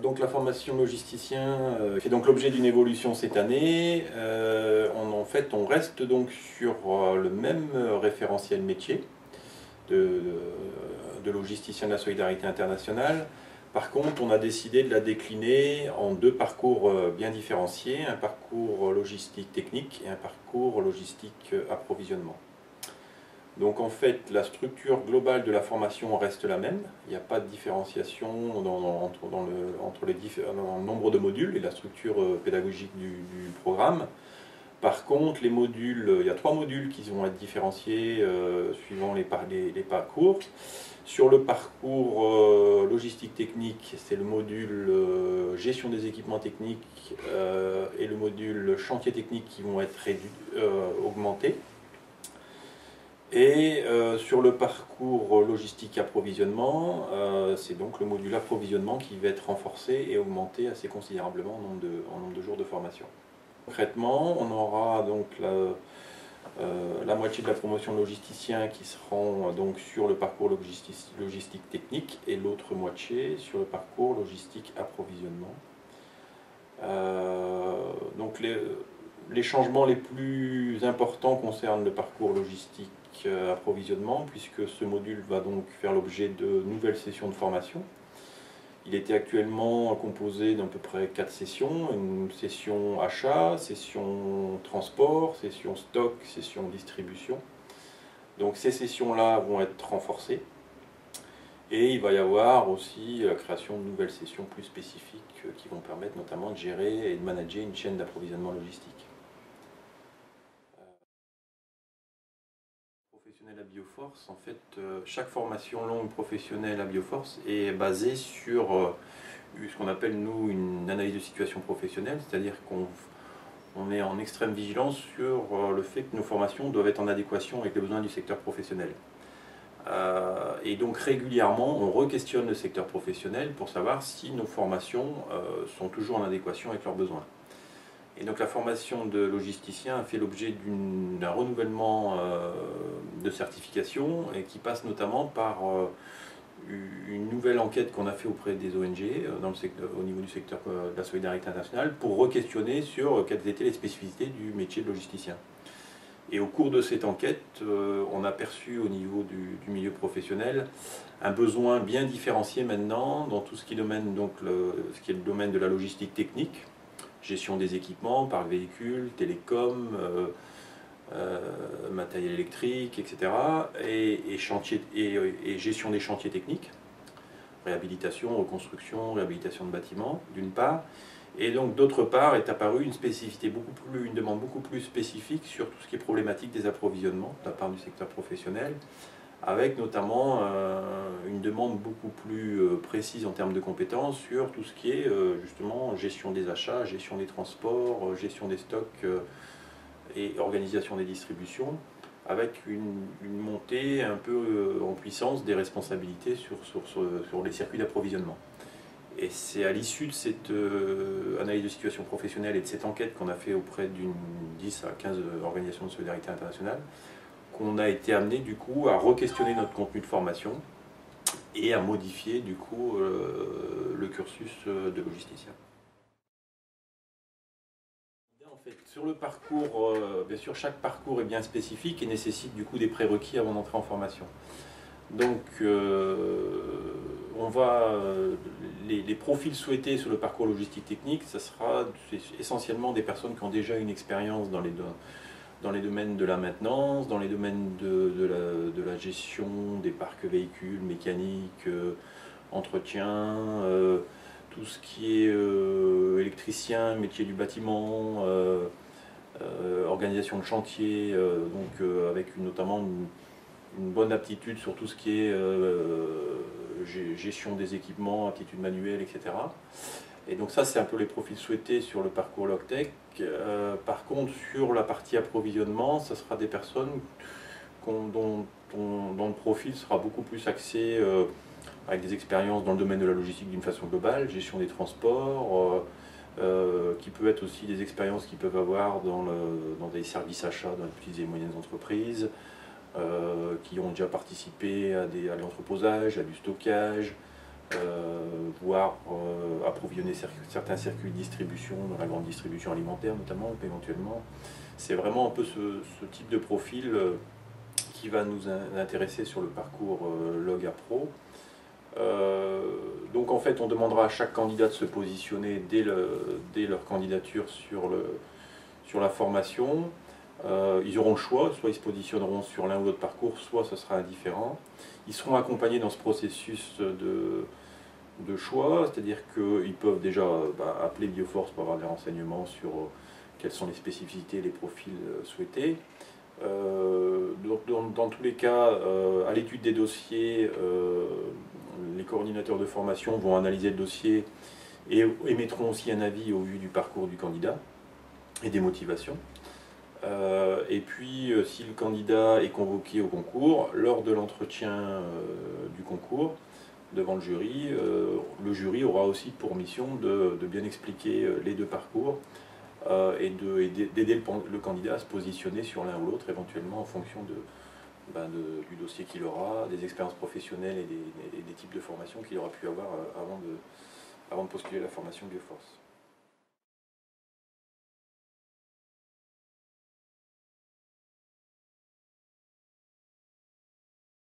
Donc la formation logisticien fait donc l'objet d'une évolution cette année. En fait, on reste donc sur le même référentiel métier de logisticien de la solidarité internationale. Par contre, on a décidé de la décliner en deux parcours bien différenciés, un parcours logistique technique et un parcours logistique approvisionnement. Donc en fait, la structure globale de la formation reste la même. Il n'y a pas de différenciation entre dans le nombre de modules et la structure pédagogique du programme. Par contre, les modules, il y a 3 modules qui vont être différenciés suivant les parcours. Sur le parcours logistique technique, c'est le module gestion des équipements techniques et le module chantier technique qui vont être augmentés. Et sur le parcours logistique approvisionnement, c'est donc le module approvisionnement qui va être renforcé et augmenté assez considérablement en nombre de jours de formation. Concrètement, on aura donc la moitié de la promotion de logisticiens qui seront donc sur le parcours logistique technique et l'autre moitié sur le parcours logistique approvisionnement. Donc les changements les plus importants concernent le parcours logistique approvisionnement, puisque ce module va donc faire l'objet de nouvelles sessions de formation. Il était actuellement composé d'à peu près 4 sessions, une session achat, session transport, session stock, session distribution. Donc ces sessions-là vont être renforcées et il va y avoir aussi la création de nouvelles sessions plus spécifiques qui vont permettre notamment de gérer et de manager une chaîne d'approvisionnement logistique. Professionnel à Bioforce, en fait, chaque formation longue professionnelle à Bioforce est basée sur ce qu'on appelle, nous, une analyse de situation professionnelle, c'est-à-dire qu'on est en extrême vigilance sur le fait que nos formations doivent être en adéquation avec les besoins du secteur professionnel. Et donc régulièrement, on re-questionne le secteur professionnel pour savoir si nos formations sont toujours en adéquation avec leurs besoins. Et donc la formation de logisticien a fait l'objet d'un renouvellement de certification et qui passe notamment par une nouvelle enquête qu'on a fait auprès des ONG au niveau du secteur de la solidarité internationale pour re-questionner sur quelles étaient les spécificités du métier de logisticien. Et au cours de cette enquête, on a perçu au niveau du milieu professionnel un besoin bien différencié maintenant dans tout ce qui est le domaine de la logistique technique, gestion des équipements, parc véhicule, télécom, matériel électrique, etc. Et gestion des chantiers techniques, réhabilitation, reconstruction, réhabilitation de bâtiments, d'une part. Et donc d'autre part est apparue une demande beaucoup plus spécifique sur tout ce qui est problématique des approvisionnements de la part du secteur professionnel, avec notamment une demande beaucoup plus précise en termes de compétences sur tout ce qui est justement gestion des achats, gestion des transports, gestion des stocks et organisation des distributions, avec une montée un peu en puissance des responsabilités sur les circuits d'approvisionnement. Et c'est à l'issue de cette analyse de situation professionnelle et de cette enquête qu'on a fait auprès d'une 10 à 15 organisations de solidarité internationale qu'on a été amené du coup à re-questionner notre contenu de formation et à modifier du coup le cursus de logisticien. En fait, sur le parcours, bien sûr chaque parcours est bien spécifique et nécessite du coup des prérequis avant d'entrer en formation. Donc les profils souhaités sur le parcours logistique technique, ça sera essentiellement des personnes qui ont déjà une expérience dans les domaines de la maintenance, dans les domaines de la gestion des parcs véhicules, mécanique, entretien, tout ce qui est électricien, métier du bâtiment, organisation de chantier, avec notamment une bonne aptitude sur tout ce qui est gestion des équipements, aptitude manuelle, etc. Et donc ça, c'est un peu les profils souhaités sur le parcours Logtech. Par contre, sur la partie approvisionnement, ça sera des personnes dont le profil sera beaucoup plus axé avec des expériences dans le domaine de la logistique d'une façon globale, gestion des transports, qui peut être aussi des expériences qu'ils peuvent avoir dans des services achats dans les petites et moyennes entreprises, qui ont déjà participé à l'entreposage, à du stockage, voire approvisionner certains circuits de distribution, dans la grande distribution alimentaire notamment, éventuellement. C'est vraiment un peu ce type de profil qui va nous intéresser sur le parcours Log Pro. Donc en fait, on demandera à chaque candidat de se positionner dès leur candidature sur la formation. Ils auront le choix, soit ils se positionneront sur l'un ou l'autre parcours, soit ce sera indifférent. Ils seront accompagnés dans ce processus de choix, c'est-à-dire qu'ils peuvent déjà appeler Bioforce pour avoir des renseignements sur quelles sont les spécificités et les profils souhaités. Dans tous les cas, à l'étude des dossiers, les coordinateurs de formation vont analyser le dossier et émettront aussi un avis au vu du parcours du candidat et des motivations. Et puis, si le candidat est convoqué au concours, lors de l'entretien du concours, devant le jury aura aussi pour mission de bien expliquer les deux parcours et d'aider le candidat à se positionner sur l'un ou l'autre, éventuellement en fonction du dossier qu'il aura, des expériences professionnelles et des types de formations qu'il aura pu avoir avant de postuler à la formation Bioforce.